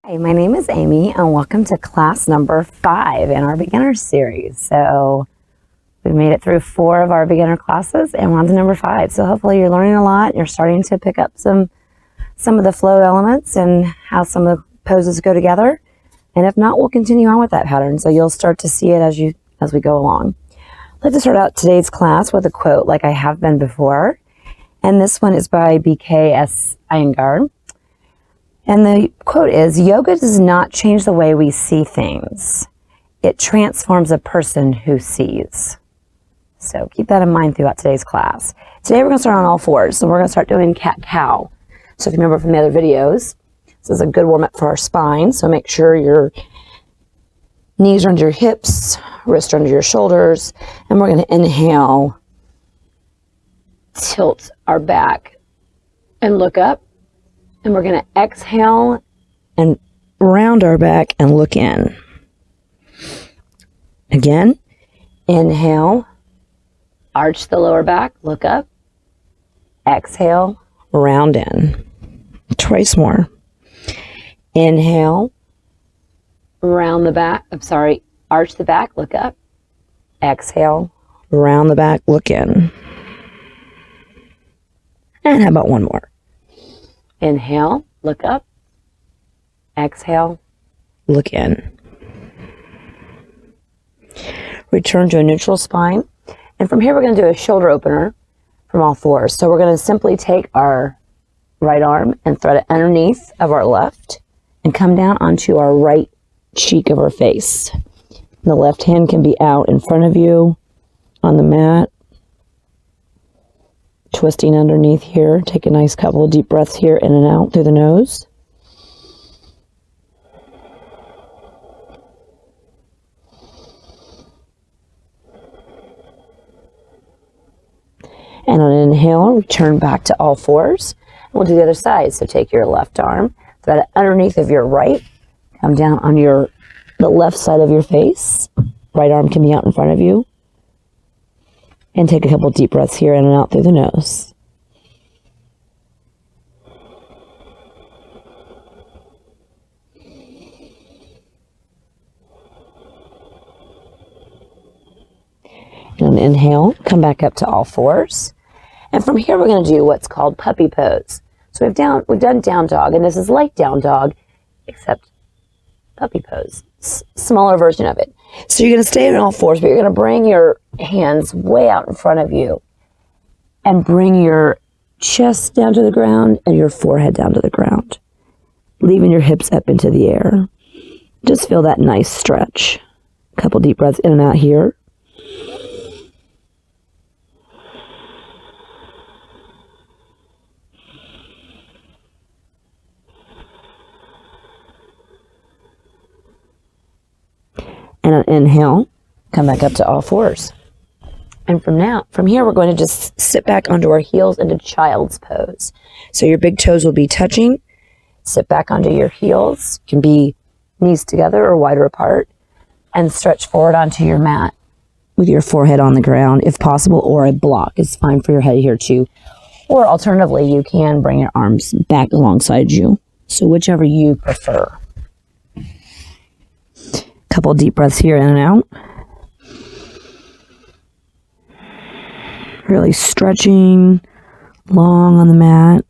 Hi, my name is Amy and welcome to class number 5 in our beginner series. So we've made it through 4 of our beginner classes and we're on to number 5. So hopefully you're learning a lot and you're starting to pick up some of the flow elements and how some of the poses go together. And if not, we'll continue on with that pattern. So you'll start to see it as we go along. I'd like to start out today's class with a quote like I have been before. And this one is by B.K.S. Iyengar. And the quote is, "Yoga does not change the way we see things. It transforms a person who sees." So keep that in mind throughout today's class. Today we're going to start on all fours. So we're going to start doing cat-cow. So if you remember from the other videos, this is a good warm-up for our spine. So make sure your knees are under your hips, wrists are under your shoulders. And we're going to inhale, tilt our back, and look up. And we're going to exhale and round our back and look in. Again, inhale, arch the lower back, look up. Exhale, round in. Twice more. Inhale, round the back, arch the back, look up. Exhale, round the back, look in. And how about one more? Inhale, look up. Exhale, look in. Return to a neutral spine. And from here, we're going to do a shoulder opener from all fours. So we're going to simply take our right arm and thread it underneath of our left and come down onto our right cheek of our face. The left hand can be out in front of you on the mat. Twisting underneath here. Take a nice couple of deep breaths here, in and out through the nose. And on an inhale, return back to all fours. We'll do the other side. So take your left arm, thread it underneath of your right, come down on the left side of your face. Right arm can be out in front of you. And take a couple deep breaths here, in and out through the nose. And inhale, come back up to all fours. And from here, we're going to do what's called puppy pose. So we've done down dog, and this is like down dog, except puppy pose. Smaller version of it. So you're going to stay on all fours, but you're going to bring your hands way out in front of you and bring your chest down to the ground and your forehead down to the ground, leaving your hips up into the air. Just feel that nice stretch. A couple deep breaths in and out here. And an inhale, come back up to all fours. And from here, we're going to just sit back onto our heels into child's pose. So your big toes will be touching. Sit back onto your heels. Can be knees together or wider apart. And stretch forward onto your mat with your forehead on the ground, if possible, or a block is fine for your head here too. Or alternatively, you can bring your arms back alongside you. So whichever you prefer. Couple deep breaths here, in and out. Really stretching long on the mat.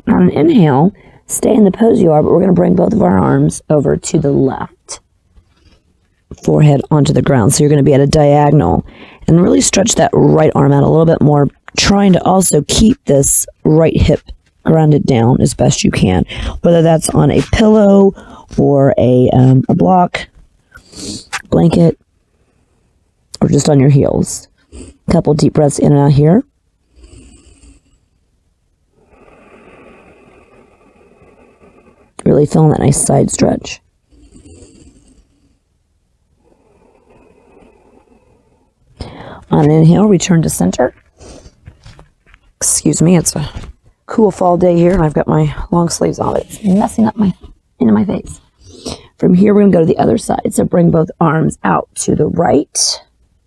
On an inhale, stay in the pose you are, but we're going to bring both of our arms over to the left. Forehead onto the ground. So you're going to be at a diagonal and really stretch that right arm out a little bit more, trying to also keep this right hip grounded down as best you can, whether that's on a pillow or a block, blanket, or just on your heels. A couple deep breaths in and out here. Really feeling that nice side stretch. On an inhale, return to center. Excuse me, it's a cool fall day here and I've got my long sleeves on, but it's messing up into my face. From here, we're going to go to the other side. So bring both arms out to the right,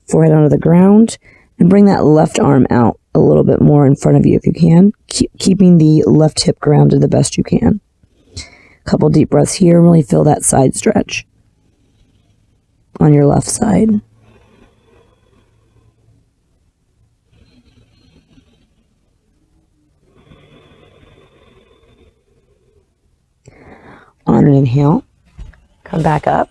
forehead onto the ground, And bring that left arm out a little bit more in front of you if you can, keeping the left hip grounded the best you can. A couple deep breaths here. Really feel that side stretch on your left side. On an inhale, come back up.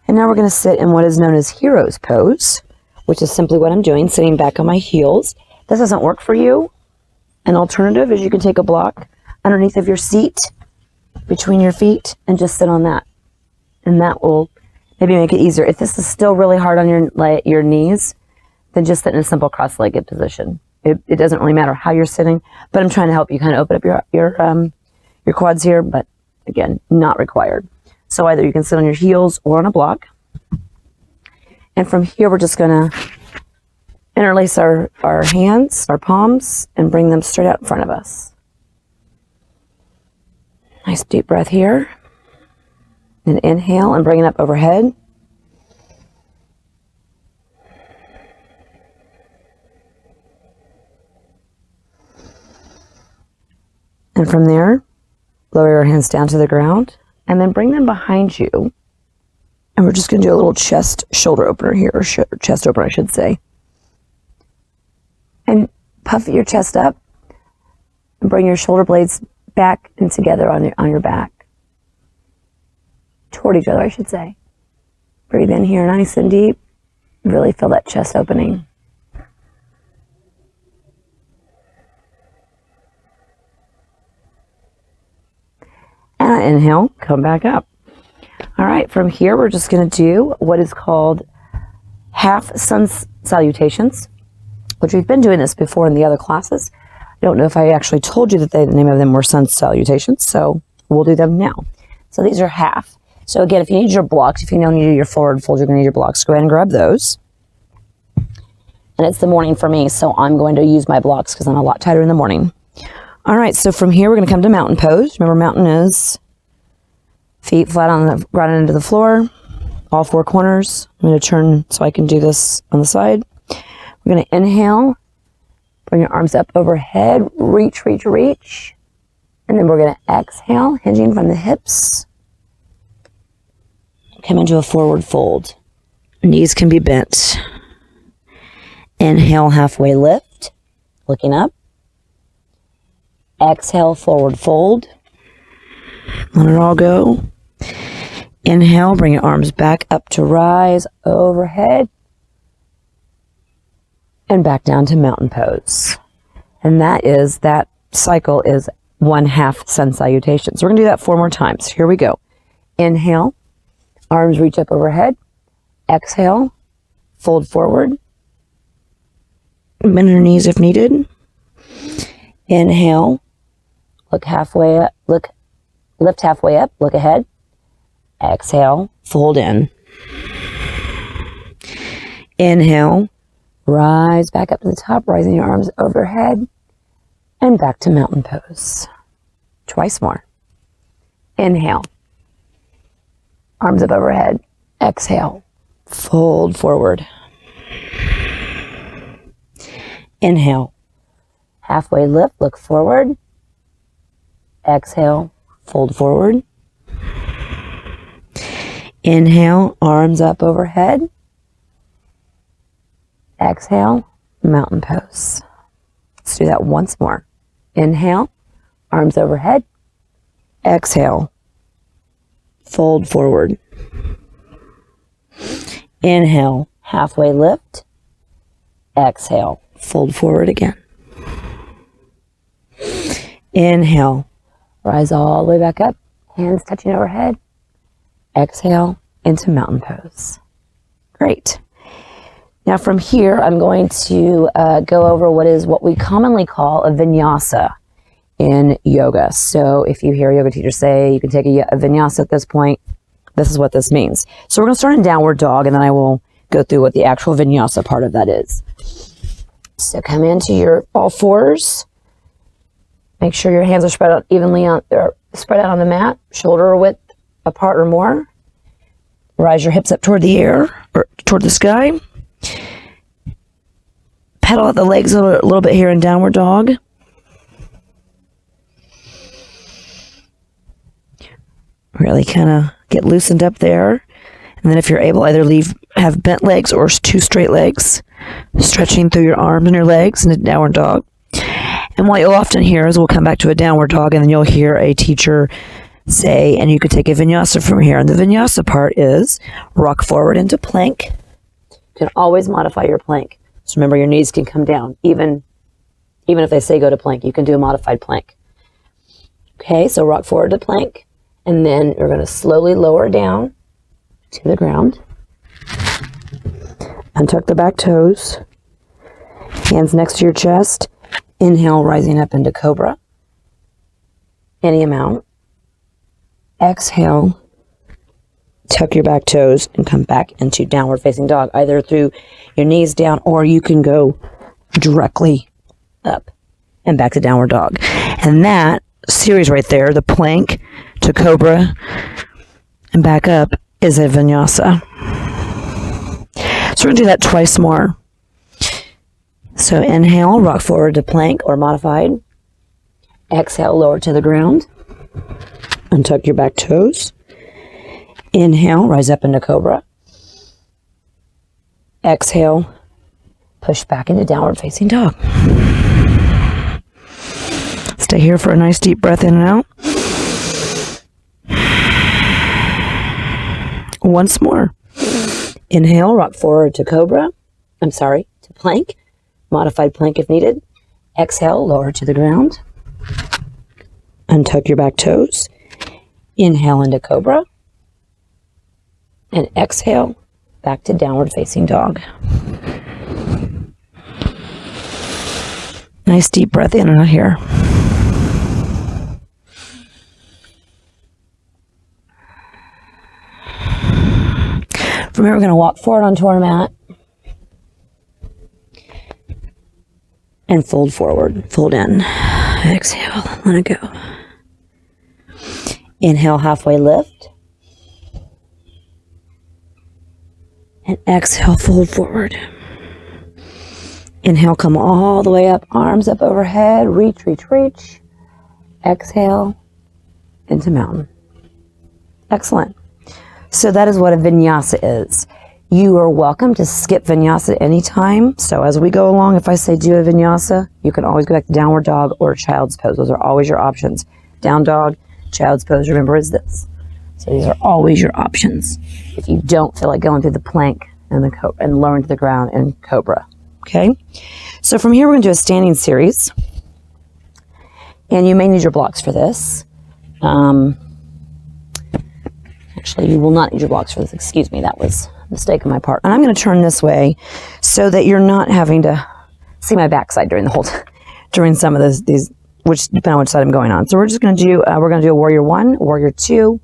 And now we're going to sit in what is known as hero's pose, which is simply what I'm doing, sitting back on my heels. This doesn't work for you. An alternative is you can take a block underneath of your seat, between your feet, and just sit on that. And that will maybe make it easier. If this is still really hard on your knees, then just sit in a simple cross-legged position. It doesn't really matter how you're sitting, but I'm trying to help you kind of open up your quads here, but again, not required. So either you can sit on your heels or on a block. And from here, we're just going to interlace our hands, our palms, and bring them straight out in front of us. Nice deep breath here. And inhale and bring it up overhead. And from there, lower your hands down to the ground and then bring them behind you. And we're just going to do a little shoulder opener here, or chest opener, I should say. And puff your chest up and bring your shoulder blades back and together on your back. Toward each other, I should say. Breathe in here nice and deep. Really feel that chest opening. And inhale, come back up. All right, from here, we're just going to do what is called half sun salutations, which we've been doing this before in the other classes. I don't know if I actually told you that the name of them were sun salutations, so we'll do them now. So these are half. So again, if you need your blocks, if you don't need your forward fold, you're going to need your blocks. Go ahead and grab those. And it's the morning for me, so I'm going to use my blocks because I'm a lot tighter in the morning. All right, so from here, we're going to come to mountain pose. Remember, mountain is feet flat on the ground into the floor, all four corners. I'm going to turn so I can do this on the side. We're going to inhale, bring your arms up overhead, reach, reach, reach. And then we're going to exhale, hinging from the hips. Come into a forward fold. Knees can be bent. Inhale, halfway lift, looking up. Exhale, forward fold. Let it all go. Inhale, bring your arms back up to rise overhead. And back down to mountain pose. And that cycle is 1/2 sun salutation. So we're going to do that 4 more times. Here we go. Inhale, arms reach up overhead. Exhale, fold forward. Bend your knees if needed. Inhale, look halfway up, lift halfway up, look ahead. Exhale, fold in. Inhale, rise back up to the top, rising your arms overhead, and back to mountain pose. Twice more. Inhale, arms up overhead. Exhale, fold forward. Inhale, halfway lift, look forward. Exhale, fold forward. Inhale, arms up overhead. Exhale, mountain pose. Let's do that once more. Inhale, arms overhead. Exhale, fold forward. Inhale, halfway lift. Exhale, fold forward again. Inhale, rise all the way back up, hands touching overhead. Exhale into mountain pose. Great. Now from here, I'm going to go over what we commonly call a vinyasa in yoga. So if you hear a yoga teacher say you can take a vinyasa at this point, this is what this means. So we're going to start in downward dog, and then I will go through what the actual vinyasa part of that is. So come into your all fours. Make sure your hands are spread out evenly spread out on the mat, shoulder width apart or more. Rise your hips up toward the air or toward the sky. pedal out the legs a little bit here in downward dog. Really kind of get loosened up there. And then if you're able, either have bent legs or 2 straight legs, stretching through your arms and your legs in a downward dog. And what you'll often hear is we'll come back to a downward dog, and then you'll hear a teacher say, and you could take a vinyasa from here. And the vinyasa part is rock forward into plank. You can always modify your plank. So remember, your knees can come down. Even if they say go to plank, you can do a modified plank. Okay, so rock forward to plank. And then you're going to slowly lower down to the ground. Untuck the back toes. Hands next to your chest. Inhale, rising up into cobra. Any amount. Exhale. Tuck your back toes and come back into downward facing dog, either through your knees down, or you can go directly up and back to downward dog. And that series right there, the plank to cobra and back up, is a vinyasa. So we're going to do that twice more. So inhale, rock forward to plank or modified. Exhale, lower to the ground. Untuck your back toes. Inhale, rise up into cobra. Exhale, push back into downward facing dog. Stay here for a nice deep breath in and out. Once more. Inhale, rock forward to cobra. To plank. Modified plank if needed. Exhale, lower to the ground. Untuck your back toes. Inhale into cobra. And exhale, back to downward facing dog. Nice deep breath in and out here. From here, we're going to walk forward onto our mat and fold forward, fold in. Exhale, let it go. Inhale, halfway lift. And exhale, fold forward. Inhale, come all the way up, arms up overhead, reach, reach, reach. Exhale, into mountain. Excellent. So that is what a vinyasa is. You are welcome to skip vinyasa anytime. So as we go along, if I say do a vinyasa, you can always go back to downward dog or child's pose. Those are always your options. Down dog, child's pose, remember, is this. So these are always your options if you don't feel like going through the plank and and lowering to the ground and cobra. Okay? So from here, we're going to do a standing series. And you may need your blocks for this. Actually, you will not need your blocks for this. Excuse me, that was a mistake on my part. And I'm going to turn this way so that you're not having to see my backside during the whole during some of these, which depending on which side I'm going on. So we're just going to do a warrior 1, warrior 2,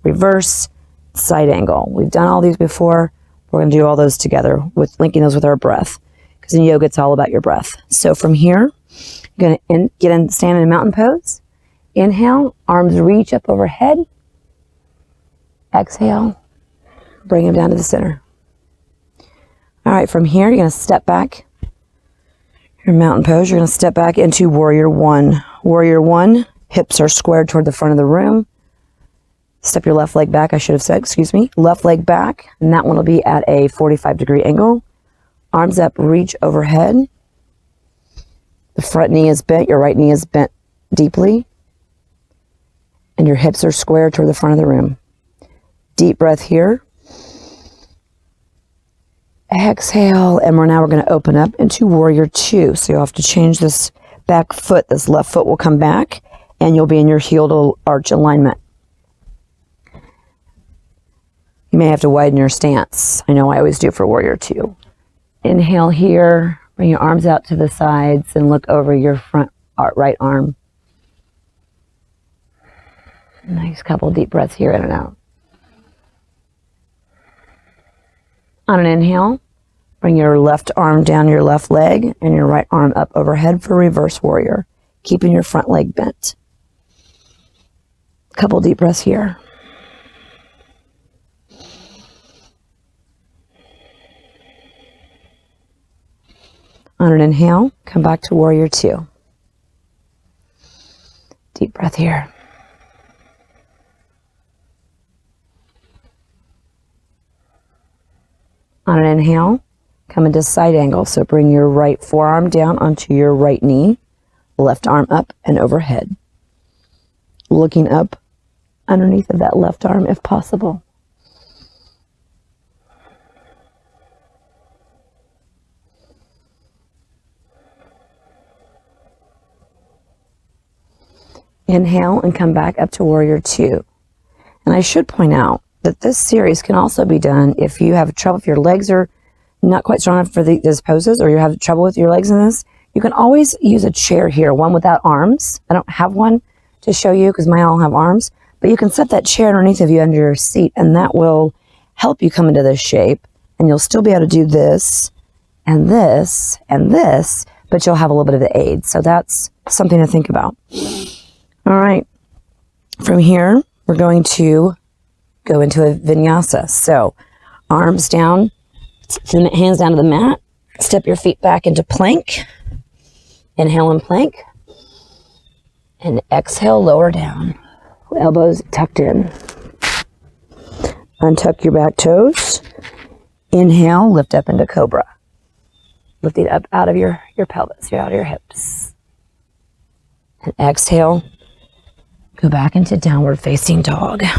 reverse, side angle. We've done all these before. We're going to do all those together with linking those with our breath, because in yoga it's all about your breath. So from here, you're going to stand in a mountain pose. Inhale, arms reach up overhead. Exhale, bring them down to the center. All right, from here, you're going to step back. Your mountain pose, you're going to step back into warrior 1. Warrior 1, hips are squared toward the front of the room. Step your left leg back, I should have said, excuse me. Left leg back, and that one will be at a 45-degree angle. Arms up, reach overhead. The front knee is bent, your right knee is bent deeply. And your hips are squared toward the front of the room. Deep breath here. Exhale, and we're going to open up into warrior 2. So you'll have to change this back foot. This left foot will come back, and you'll be in your heel to arch alignment. You may have to widen your stance. I know I always do for warrior 2. Inhale here, bring your arms out to the sides and look over your front right arm. Nice couple deep breaths here, in and out. On an inhale, bring your left arm down your left leg and your right arm up overhead for reverse warrior, keeping your front leg bent. Couple deep breaths here. On an inhale, come back to warrior two. Deep breath here. On an inhale, come into side angle. So bring your right forearm down onto your right knee, left arm up and overhead. Looking up underneath of that left arm if possible. Inhale and come back up to warrior two. And I should point out that this series can also be done if you have trouble, if your legs are not quite strong enough for these poses, or you have trouble with your legs in this. You can always use a chair here, one without arms. I don't have one to show you because mine all have arms, but you can set that chair underneath of you under your seat, and that will help you come into this shape, and you'll still be able to do this and this and this, but you'll have a little bit of the aid. So that's something to think about. All right, from here, we're going to go into a vinyasa. So arms down, hands down to the mat, step your feet back into plank, inhale and plank, and exhale, lower down, elbows tucked in. Untuck your back toes, inhale, lift up into cobra. Lift it up out of your pelvis, out of your hips. And exhale, go back into downward facing dog. A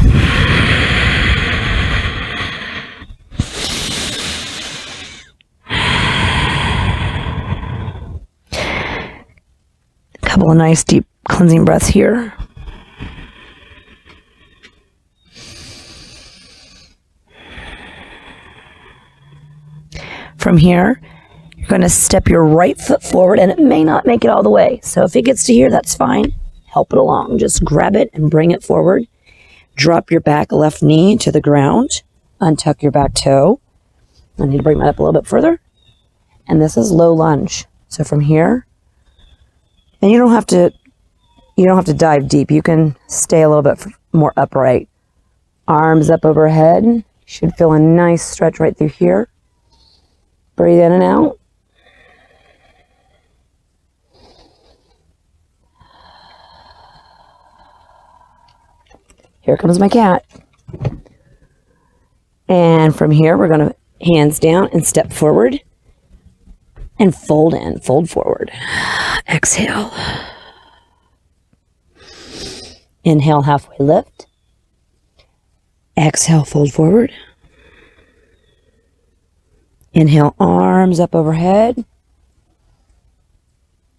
couple of nice deep cleansing breaths here. From here, you're going to step your right foot forward, and it may not make it all the way. So if it gets to here, that's fine. Help it along. Just grab it and bring it forward. Drop your back left knee to the ground. Untuck your back toe. I need to bring that up a little bit further. And this is low lunge. So from here, and you don't have to dive deep. You can stay a little bit more upright. Arms up overhead. You should feel a nice stretch right through here. Breathe in and out. Here comes my cat. And from here, we're going to hands down and step forward and fold in, fold forward. Exhale. Inhale, halfway lift. Exhale, fold forward. Inhale, arms up overhead.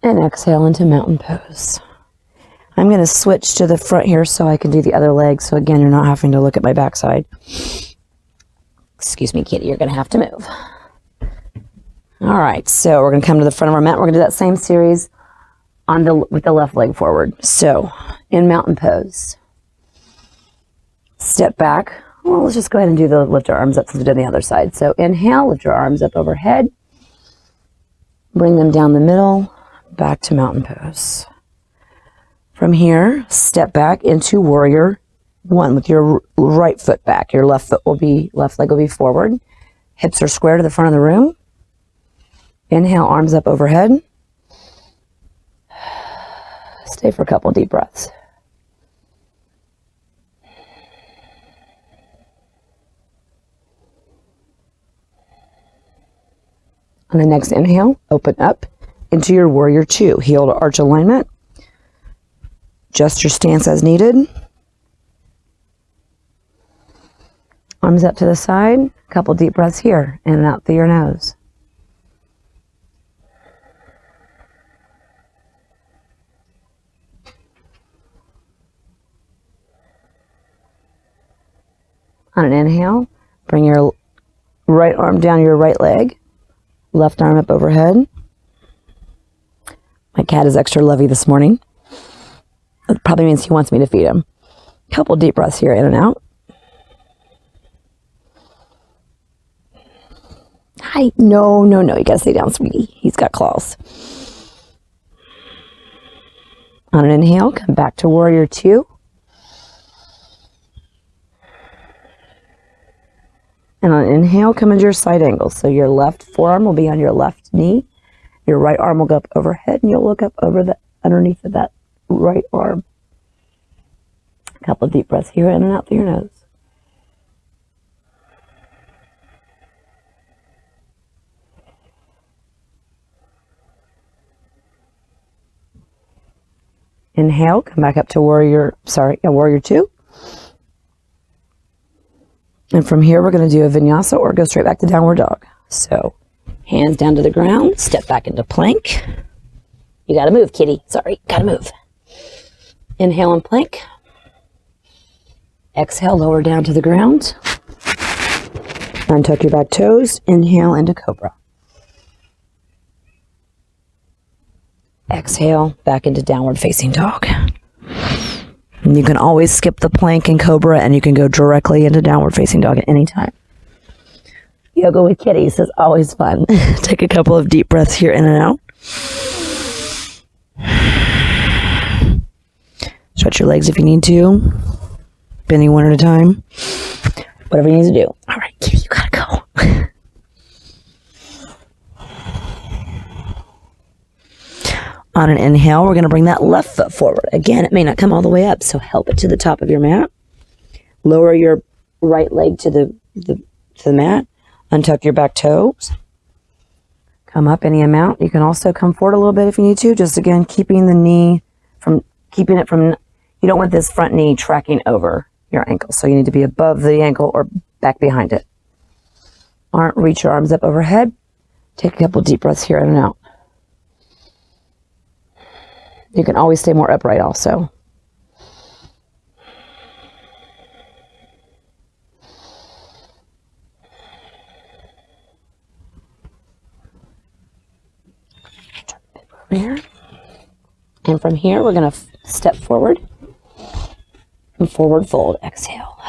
And exhale into mountain pose. I'm going to switch to the front here so I can do the other leg. So again, you're not having to look at my backside. Excuse me, kitty, you're going to have to move. All right, so we're going to come to the front of our mat. We're going to do that same series with the left leg forward. So in mountain pose, step back. Well, let's just go ahead and do the lift our arms up since we did the other side. So inhale, lift your arms up overhead. Bring them down the middle, back to mountain pose. From here, step back into warrior one with your right foot back. Your left leg will be forward. Hips are square to the front of the room. Inhale, arms up overhead. Stay for a couple deep breaths. On the next inhale, open up into your warrior two. Heel to arch alignment. Adjust your stance as needed. Arms up to the side. A couple deep breaths here, in and out through your nose. On an inhale, bring your right arm down your right leg. Left arm up overhead. My cat is extra lovey this morning. That probably means he wants me to feed him. Couple deep breaths here, in and out. Hi. No. You gotta stay down, sweetie. He's got claws. On an inhale, come back to warrior two. And on an inhale, come into your side angle. So your left forearm will be on your left knee, Your right arm will go up overhead, and you'll look up over the underneath of that right arm. A couple of deep breaths here, in and out through your nose. Inhale, come back up to warrior 2. And from here, we're going to do a vinyasa or go straight back to downward dog. So, hands down to the ground, step back into plank. You got to move, kitty. Sorry, got to move. Inhale and plank. Exhale, lower down to the ground. Untuck your back toes. Inhale into cobra. Exhale, back into downward facing dog. And you can always skip the plank and cobra, and you can go directly into downward facing dog at any time. Yoga with kitties is always fun. Take a couple of deep breaths here, in and out. Stretch your legs if you need to. Bending one at a time. Whatever you need to do. All right, kitty, you gotta go. On an inhale, we're going to bring that left foot forward. Again, it may not come all the way up, so help it to the top of your mat. Lower your right leg to the mat. Untuck your back toes. Come up any amount. You can also come forward a little bit if you need to. Just again, keeping it from, you don't want this front knee tracking over your ankle. So you need to be above the ankle or back behind it. Reach your arms up overhead. Take a couple deep breaths here, in and out. You can always stay more upright also. Over here. And from here, we're going to step forward and forward fold. Exhale.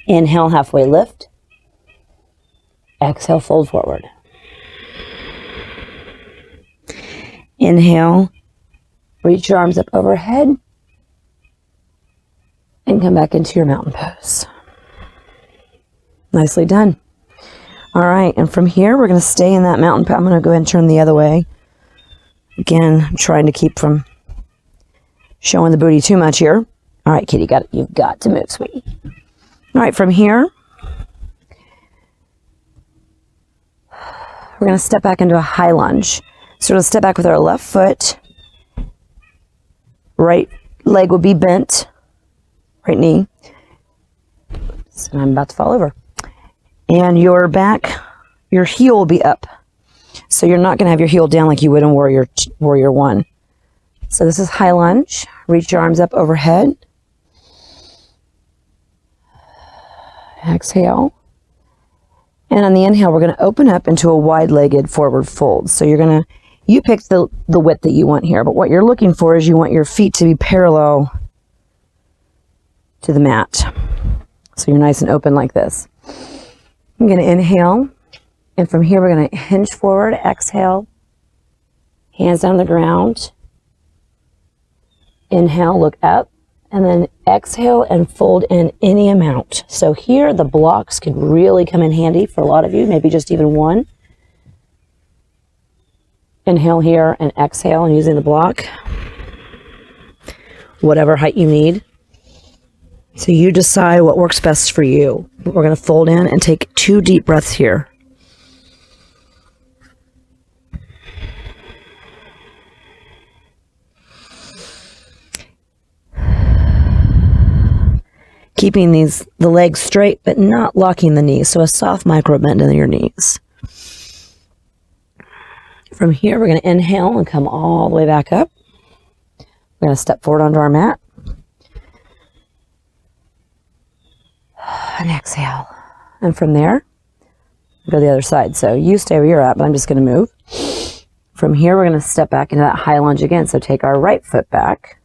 Inhale, halfway lift. Exhale, fold forward. Inhale, reach your arms up overhead, and come back into your mountain pose. Nicely done. All right, and from here, we're going to stay in that mountain pose. I'm going to go ahead and turn the other way. Again, I'm trying to keep from showing the booty too much here. All right, kitty, you've got to move, sweetie. All right, from here, we're going to step back into a high lunge. So we'll step back with our left foot. Right leg will be bent. Right knee. Oops, and I'm about to fall over. And your heel will be up. So you're not going to have your heel down like you would in Warrior 1. So this is high lunge. Reach your arms up overhead. Exhale. And on the inhale, we're going to open up into a wide-legged forward fold. So you pick the width that you want here, but what you're looking for is you want your feet to be parallel to the mat. So you're nice and open like this. I'm going to inhale, and from here we're going to hinge forward, exhale, hands down the ground. Inhale, look up, and then exhale and fold in any amount. So here the blocks could really come in handy for a lot of you, maybe just even one. Inhale here and exhale and using the block, whatever height you need. So you decide what works best for you. We're going to fold in and take 2 deep breaths here. Keeping the legs straight, but not locking the knees. So a soft micro bend in your knees. From here, we're going to inhale and come all the way back up. We're going to step forward onto our mat. And exhale. And from there, go the other side. So you stay where you're at, but I'm just going to move. From here, we're going to step back into that high lunge again. So take our right foot back.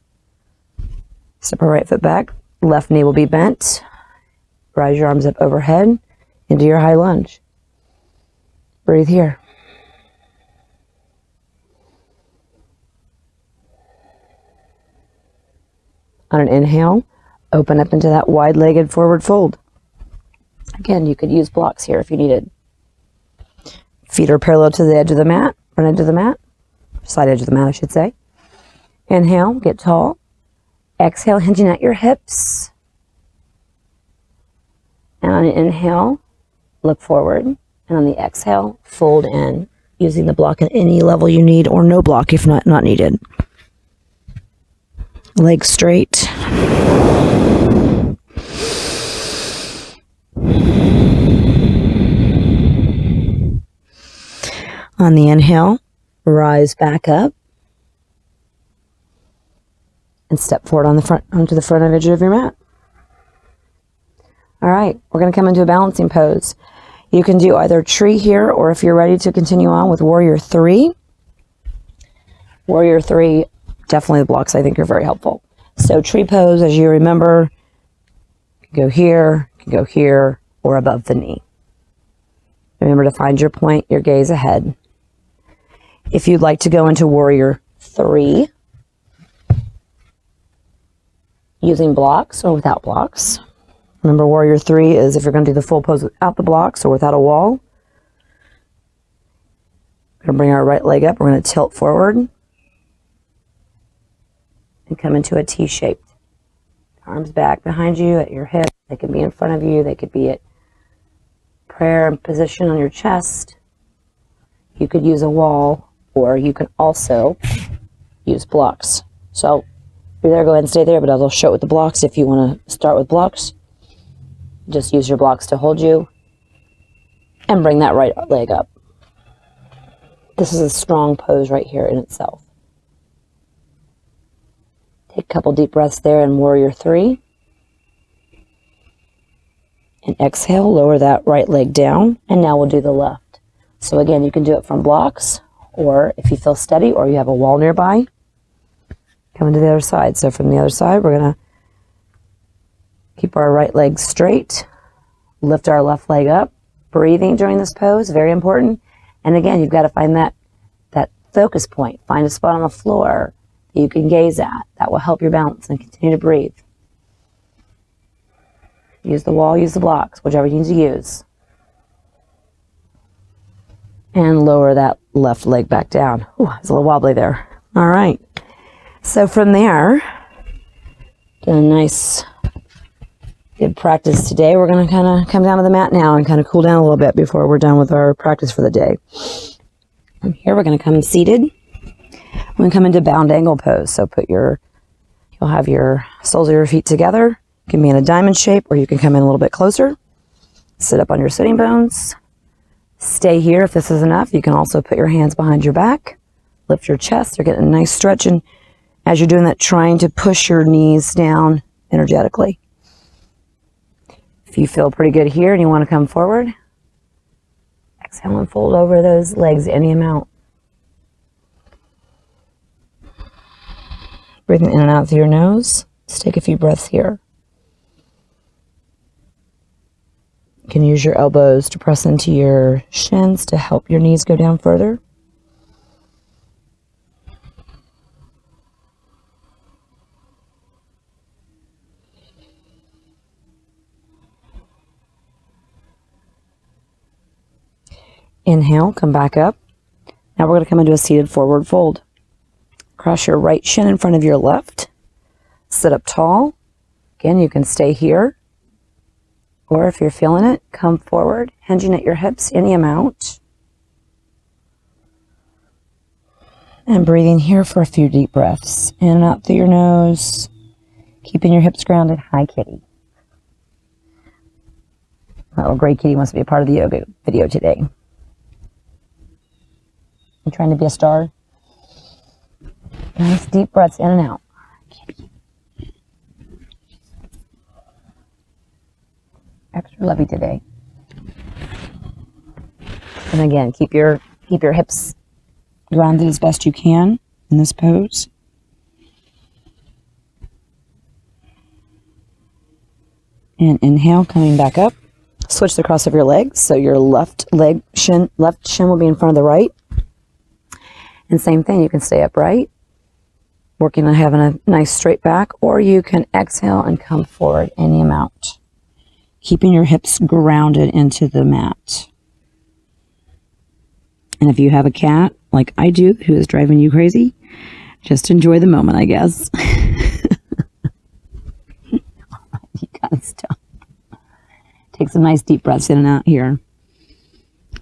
Step our right foot back. Left knee will be bent. Rise your arms up overhead into your high lunge. Breathe here. On an inhale, open up into that wide-legged forward fold. Again, you could use blocks here if you needed. Feet are parallel to the edge of the mat, front edge of the mat, side edge of the mat, I should say. Inhale, get tall. Exhale, hinging at your hips. And on the inhale, look forward. And on the exhale, fold in, using the block at any level you need or no block if not needed. Legs straight. On the inhale, rise back up and step forward onto the front edge of your mat. All right, we're going to come into a balancing pose. You can do either tree here, or if you're ready to continue on with Warrior 3. Warrior 3, definitely the blocks I think are very helpful. So tree pose, as you remember, can go here, or above the knee. Remember to find your point, your gaze ahead. If you'd like to go into Warrior 3, using blocks or without blocks. Remember, Warrior 3 is if you're going to do the full pose without the blocks or without a wall. We're going to bring our right leg up. We're going to tilt forward and come into a T-shaped. Arms back behind you at your hip. They can be in front of you. They could be at prayer position on your chest. You could use a wall, or you can also use blocks. So if you're there, go ahead and stay there, but I'll show it with the blocks. If you want to start with blocks, just use your blocks to hold you and bring that right leg up. This is a strong pose right here in itself. Take a couple deep breaths there in Warrior 3. And exhale, lower that right leg down, and now we'll do the left. So again, you can do it from blocks, or if you feel steady or you have a wall nearby, coming to the other side. So from the other side, we're going to keep our right leg straight, lift our left leg up, breathing during this pose, very important. And again, you've got to find that focus point. Find a spot on the floor that you can gaze at. That will help your balance, and continue to breathe. Use the wall, use the blocks, whichever you need to use. And lower that left leg back down. Ooh, it's a little wobbly there. All right. So from there, done a nice, good practice today. We're going to kind of come down to the mat now and kind of cool down a little bit before we're done with our practice for the day. From here, we're going to come seated. We're going to come into bound angle pose. So you'll have your soles of your feet together. You can be in a diamond shape, or you can come in a little bit closer. Sit up on your sitting bones. Stay here if this is enough. You can also put your hands behind your back. Lift your chest. You're getting a nice stretch. And as you're doing that, trying to push your knees down energetically. If you feel pretty good here and you want to come forward, exhale and fold over those legs any amount. Breathing in and out through your nose. Just take a few breaths here. You can use your elbows to press into your shins to help your knees go down further. Inhale, come back up. Now we're going to come into a seated forward fold. Cross your right shin in front of your left. Sit up tall. Again, you can stay here. Or if you're feeling it, come forward, hinging at your hips any amount. And breathing here for a few deep breaths. In and out through your nose. Keeping your hips grounded. Hi, kitty. That little gray kitty wants to be a part of the yoga video today. You trying to be a star? Nice deep breaths in and out. Extra lovey today. And again, keep your hips grounded as best you can in this pose. And inhale, coming back up. Switch the cross of your legs. So your left shin will be in front of the right. And same thing, you can stay upright, working on having a nice straight back, or you can exhale and come forward any amount, keeping your hips grounded into the mat. And if you have a cat, like I do, who is driving you crazy, just enjoy the moment, I guess. You gotta stop. Take some nice deep breaths in and out here.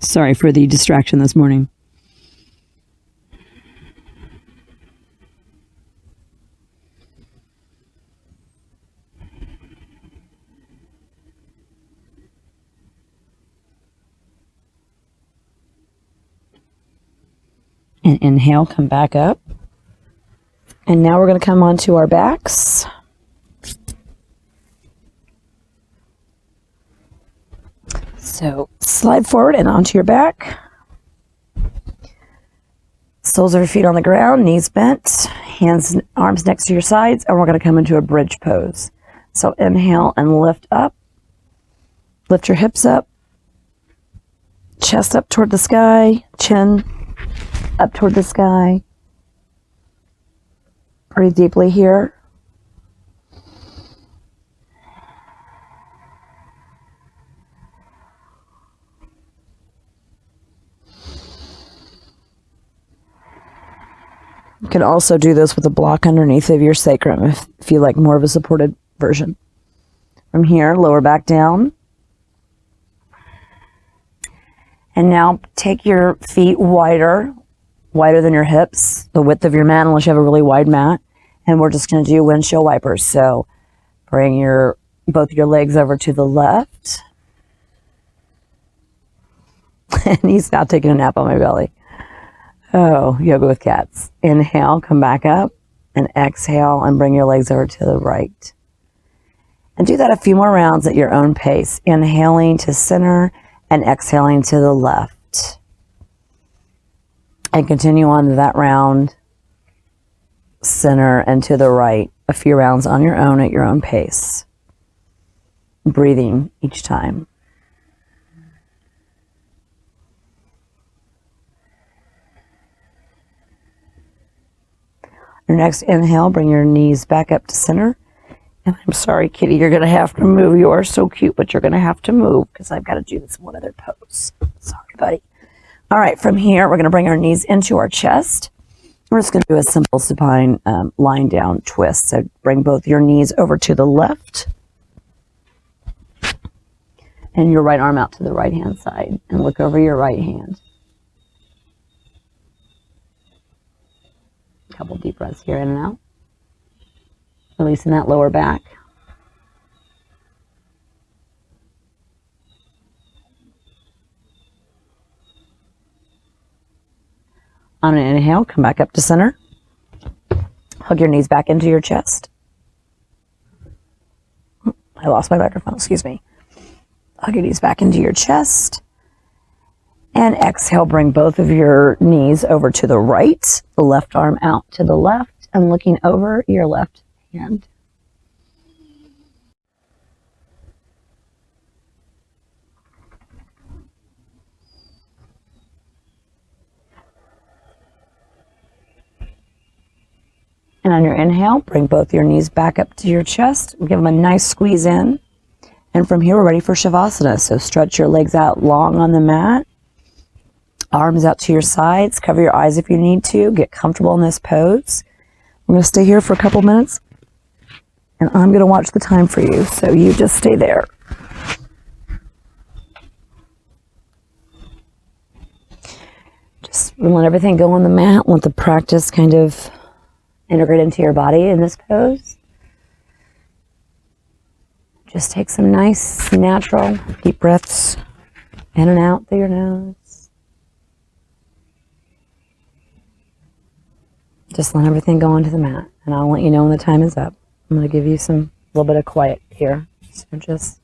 Sorry for the distraction this morning. And inhale, come back up. And now we're going to come onto our backs. So slide forward and onto your back. Soles of your feet on the ground, knees bent, hands, arms next to your sides, and we're going to come into a bridge pose. So inhale and lift up. Lift your hips up. Chest up toward the sky, chin up toward the sky. Breathe deeply here. You can also do this with a block underneath of your sacrum if you like more of a supported version. From here, lower back down. And now take your feet wider than your hips, the width of your mat, unless you have a really wide mat. And we're just going to do windshield wipers. So bring both your legs over to the left. And he's now taking a nap on my belly. Oh, yoga with cats. Inhale, come back up, and exhale, and bring your legs over to the right. And do that a few more rounds at your own pace. Inhaling to center and exhaling to the left. And continue on to that round, center and to the right. A few rounds on your own at your own pace. Breathing each time. Your next inhale, bring your knees back up to center. And I'm sorry, Kitty, you're going to have to move. You are so cute, but you're going to have to move because I've got to do this in one other pose. Sorry, buddy. All right, from here, we're going to bring our knees into our chest. We're just going to do a simple supine lying down twist. So bring both your knees over to the left and your right arm out to the right-hand side and look over your right hand. A couple deep breaths here, in and out. Releasing that lower back. On an inhale, come back up to center. Hug your knees back into your chest. I lost my microphone, excuse me. Hug your knees back into your chest. And exhale, bring both of your knees over to the right, the left arm out to the left, and looking over your left hand. And on your inhale, bring both your knees back up to your chest. Give them a nice squeeze in. And from here, we're ready for Shavasana. So stretch your legs out long on the mat. Arms out to your sides. Cover your eyes if you need to. Get comfortable in this pose. I'm going to stay here for a couple minutes. And I'm going to watch the time for you. So you just stay there. Just let everything go on the mat. Let the practice kind of integrate into your body in this pose. Just take some nice, natural, deep breaths in and out through your nose. Just let everything go onto the mat, and I'll let you know when the time is up. I'm going to give you a little bit of quiet here, so just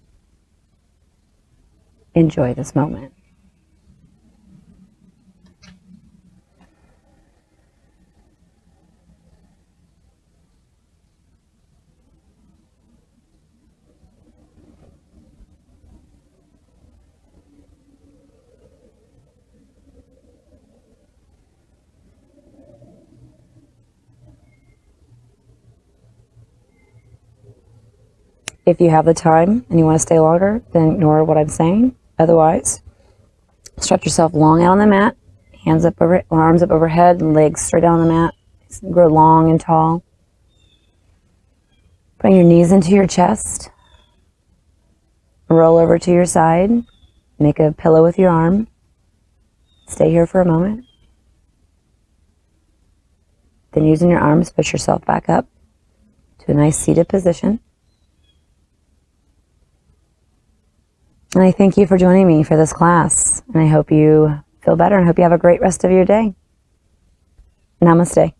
enjoy this moment. If you have the time and you want to stay longer, then ignore what I'm saying. Otherwise, stretch yourself long out on the mat, Hands up over, arms up overhead, legs straight down on the mat. Grow long and tall. Bring your knees into your chest. Roll over to your side. Make a pillow with your arm. Stay here for a moment. Then using your arms, push yourself back up to a nice seated position. And I thank you for joining me for this class. And I hope you feel better and hope you have a great rest of your day. Namaste.